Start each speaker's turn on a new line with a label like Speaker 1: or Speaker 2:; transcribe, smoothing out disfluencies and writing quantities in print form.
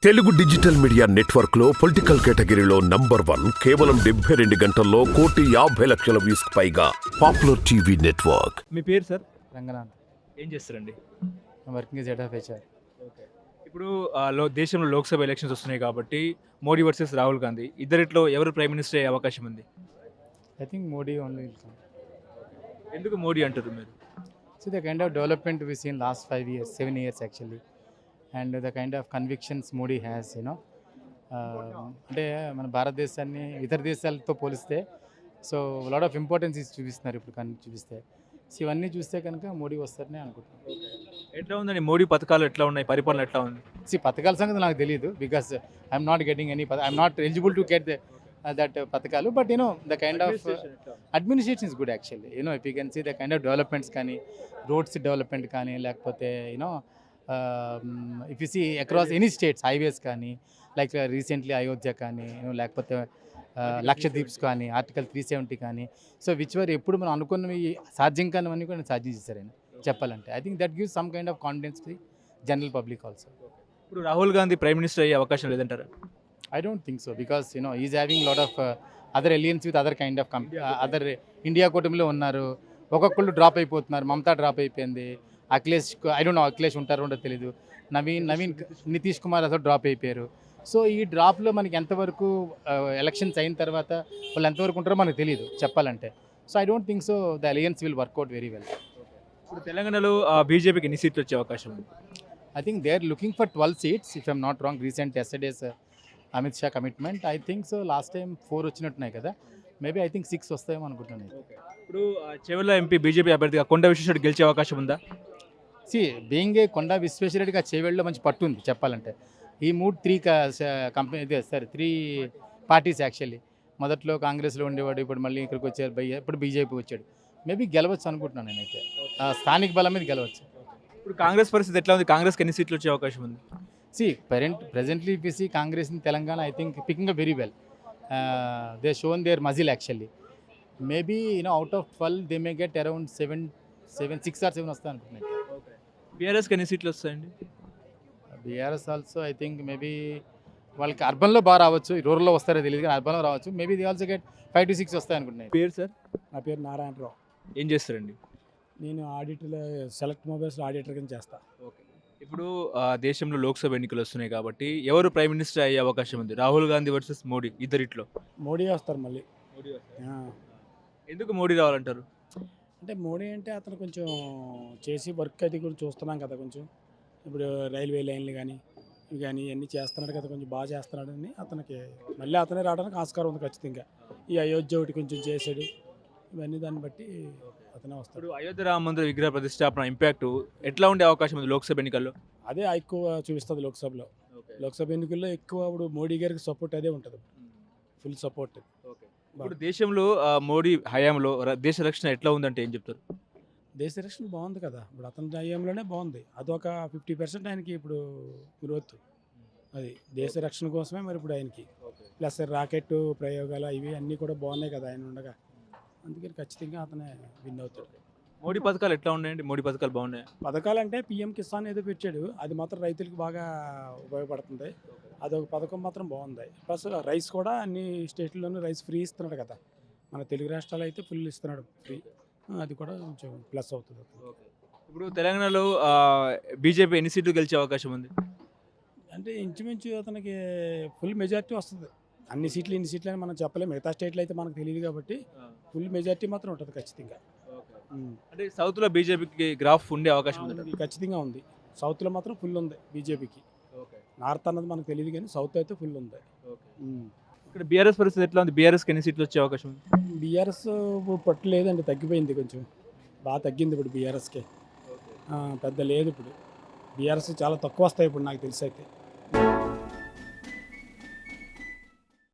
Speaker 1: Telugu digital media network లో political కేటగిరీలో number 1 కేవలం 72 గంటల్లో 1,50,00,000 వ్యూస్ పైగా పాపులర్ టీవీ నెట్వర్క్.
Speaker 2: మీ పేరు సార్?
Speaker 3: రంగనాథ్.
Speaker 2: ఏం చేస్తారండి?
Speaker 3: Working as head of HR.
Speaker 2: ఇప్పుడు దేశంలో లోక్సభ ఎలక్షన్స్ వస్తున్నాయి కాబట్టి మోడీ వర్సెస్ రాహుల్ గాంధీ ఇద్దరిట్లో ఎవరు ప్రైమ్ మినిస్టర్ అయ్యే అవకాశం ఉంది?
Speaker 3: I think Modi only.
Speaker 2: ఎందుకు మోడీ అంటారు మీరు?
Speaker 3: So the kind of development we seen last 5 years, 7 years actually, and the kind of convictions Modi has, అంటే మన భారతదేశాన్ని ఇతర దేశాలతో పోలిస్తే సో లాట్ ఆఫ్ ఇంపార్టెన్స్ చూపిస్తున్నారు ఇప్పుడు కానీ చూపిస్తే. సో ఇవన్నీ చూస్తే కనుక మోడీ వస్తారని అనుకుంటున్నాను.
Speaker 2: ఎట్లా ఉందండి మోడీ పథకాలు ఎట్లా ఉన్నాయి, పరిపాలన ఎట్లా ఉంది?
Speaker 3: పథకాల సంగతి నాకు తెలియదు because I'm not getting any I'm not eligible to get that పథకాలు, but the kind of administration is good actually. If you can see the kind of developments కానీ roads development కానీ లేకపోతే if you see across any states highways కానీ like recently Ayodhya కానీ లేకపోతే లక్షద్వీప్స్ కానీ article 370 కానీ so which were ఎప్పుడు మనం అనుకున్నవి సాధ్యం కానివన్నీ కూడా సాధ్యం చేశారని చెప్పాలంటే. I think that gives some kind of confidence to general public also.
Speaker 2: ఇప్పుడు రాహుల్ గాంధీ ప్రైమ్ మినిస్టర్ అయ్యే అవకాశం లేదంటారా?
Speaker 3: I don't think so because he's having lot of other alliance with other kind of other India కూటమిలో ఉన్నారు. ఒక్కొక్కళ్ళు drop అయిపోతున్నారు. Mamata drop అయిపోయింది. Akhilesh I don't know Akhilesh ఉంటారో ఉండో తెలియదు. నవీన్ నితీష్ కుమార్ అసలు డ్రాప్ అయిపోయారు. సో ఈ డ్రాప్లో మనకి ఎంతవరకు ఎలక్షన్స్ అయిన తర్వాత వాళ్ళు ఎంతవరకు ఉంటారో మనకు తెలియదు చెప్పాలంటే. So I don't think so the alliance will work out very well.
Speaker 2: ఇప్పుడు తెలంగాణలో బీజేపీకి ఎన్ని సీట్లు వచ్చే అవకాశం ఉంది?
Speaker 3: I think they are looking for 12 seats if I'm not wrong. Recent yesterday's Amit Shah commitment. I think so last time 4 వచ్చినట్టున్నాయి కదా, మేబీ ఐ థింక్ 6 వస్తాయేమో అనుకుంటున్నాను.
Speaker 2: ఇప్పుడు చెవెళ్ళ ఎంపీ బీజేపీ అభ్యర్థిగా కొండ విశ్వేశ్వరరెడ్డి గెలిచే అవకాశం ఉందా?
Speaker 3: బీయింగ్ ఏ కొండా విశ్వేశ్వరరెడ్డిగా చేవేళ్ళలో మంచి పట్టు ఉంది చెప్పాలంటే. ఈ 3 కంపెనీ త్రీ పార్టీస్ యాక్చువల్లీ. మొదట్లో కాంగ్రెస్లో ఉండేవాడు, ఇప్పుడు మళ్ళీ ఇక్కడికి వచ్చారు, ఇప్పుడు బీజేపీ వచ్చాడు. మేబీ గెలవచ్చు అనుకుంటున్నాను నేనైతే. స్థానిక బలం మీద గెలవచ్చు.
Speaker 2: ఇప్పుడు కాంగ్రెస్ పరిస్థితి ఎట్లా ఉంది? కాంగ్రెస్కి ఎన్ని సీట్లు వచ్చే అవకాశం ఉంది?
Speaker 3: Presently if you see Congress in Telangana, I think picking up very well. They shown their muscle actually. Maybe out of 12 they may get around 6 or 7 వస్తాయి అనుకుంటున్నాను.
Speaker 2: బీఆర్ఎస్కి ఎన్ని సీట్లు వస్తాయండి?
Speaker 3: BRS also I think maybe వాళ్ళకి అర్బన్లో బాగా రావచ్చు, రూరల్లో వస్తారో తెలియదు కానీ అర్బన్లో రావచ్చు. Maybe they also get 5 to 6 వస్తాయి అనుకుంటున్నాను.
Speaker 2: పేరు సార్?
Speaker 4: నా పేరు నారాయణరావు.
Speaker 2: ఏం చేస్తారండి?
Speaker 4: నేను ఆడిటర్లో సెలెక్ట్ మొబైల్స్లో ఆడిటర్ కింద చేస్తా.
Speaker 2: ఓకే. ఇప్పుడు దేశంలో లోక్సభ ఎన్నికలు వస్తున్నాయి కాబట్టి ఎవరు ప్రైమ్ మినిస్టర్ అయ్యే అవకాశం ఉంది? రాహుల్ గాంధీ వర్సెస్ మోడీ ఇద్దరిట్లో
Speaker 4: మోడీ వస్తారు మళ్ళీ.
Speaker 2: ఎందుకు మోడీ రావాలంటారు?
Speaker 4: అంటే మోడీ అంటే అతను కొంచెం చేసి వర్క్ అది కూడా చూస్తున్నాం కదా, కొంచెం ఇప్పుడు రైల్వే లైన్లు కానీ ఇవి కానీ ఇవన్నీ చేస్తున్నాడు కదా, కొంచెం బాగా చేస్తున్నాడు అని అతనికి మళ్ళీ అతనే రావడానికి ఆస్కారం ఉంది ఖచ్చితంగా. ఈ అయోధ్య ఒకటి కొంచెం చేశాడు, ఇవన్నీ దాన్ని బట్టి అతనే వస్తాడు.
Speaker 2: ఇప్పుడు అయోధ్య రామ మందిర విగ్రహ ప్రతిష్టాపన ఇంపాక్ట్ ఎట్లా ఉండే అవకాశం ఉంది లోక్సభ ఎన్నికల్లో?
Speaker 4: అదే ఎక్కువ చూపిస్తుంది లోక్సభలో. లోక్సభ ఎన్నికల్లో ఎక్కువ ఇప్పుడు మోడీ గారికి సపోర్ట్ అదే ఉంటుంది, ఫుల్ సపోర్ట్.
Speaker 2: ఇప్పుడు దేశంలో మోడీ హయాంలో దేశ రక్షణ ఎట్లా ఉందంటే ఏం చెప్తారు?
Speaker 4: దేశ రక్షణ బాగుంది కదా, ఇప్పుడు అతని హయాంలోనే బాగుంది. అదొక 50% ఆయనకి ఇప్పుడు గ్రోత్. అది దేశ రక్షణ కోసమే మరి ఇప్పుడు ఆయనకి. ప్లస్ రాకెట్ ప్రయోగాలు ఇవి అన్నీ కూడా బాగున్నాయి కదా ఆయన ఉండగా, అందుకని ఖచ్చితంగా అతనే విన్ అవుతాడు.
Speaker 2: మోడీ పథకాలు ఎట్లా ఉన్నాయండి? మోడీ పథకాలు బాగున్నాయి.
Speaker 4: పథకాలు అంటే పిఎం కిసాన్ ఏదో పెట్టాడు, అది మాత్రం రైతులకు బాగా ఉపయోగపడుతుంది. అదొక పథకం మాత్రం బాగుంది. ప్లస్ రైస్ కూడా అన్ని స్టేట్లలోనూ రైస్ ఫ్రీ ఇస్తున్నాడు కదా, మన తెలుగు రాష్ట్రాలు అయితే ఫుల్ ఇస్తున్నాడు ఫ్రీ, అది కూడా కొంచెం ప్లస్ అవుతుంది.
Speaker 2: ఇప్పుడు తెలంగాణలో బీజేపీ ఎన్ని సీట్లు గెలిచే అవకాశం ఉంది?
Speaker 4: అంటే ఇంచుమించు అతనికి ఫుల్ మెజారిటీ వస్తుంది. అన్ని సీట్లు ఇన్ని సీట్లు అని మనం చెప్పలేము, మిగతా స్టేట్లు అయితే మనకు తెలియదు కాబట్టి ఫుల్ మెజారిటీ మాత్రం ఉంటుంది ఖచ్చితంగా.
Speaker 2: అంటే సౌత్లో బీజేపీకి గ్రాఫ్ ఉండే అవకాశం ఉంది?
Speaker 4: ఖచ్చితంగా ఉంది. సౌత్లో మాత్రం ఫుల్ ఉంది బీజేపీకి. నార్త్ అన్నది మనకు తెలియదు కానీ సౌత్ అయితే ఫుల్ ఉంది.
Speaker 2: ఇక్కడ బీఆర్ఎస్ పరిస్థితి ఎట్లా ఉంది? బీఆర్ఎస్కి ఎన్ని సీట్లు వచ్చే అవకాశం ఉంది?
Speaker 4: బీఆర్ఎస్ పట్టు లేదండి, తగ్గిపోయింది, కొంచెం బాగా తగ్గింది ఇప్పుడు బీఆర్ఎస్కి. పెద్ద లేదు ఇప్పుడు, బీఆర్ఎస్ చాలా తక్కువ వస్తాయి ఇప్పుడు నాకు తెలిసి అయితే.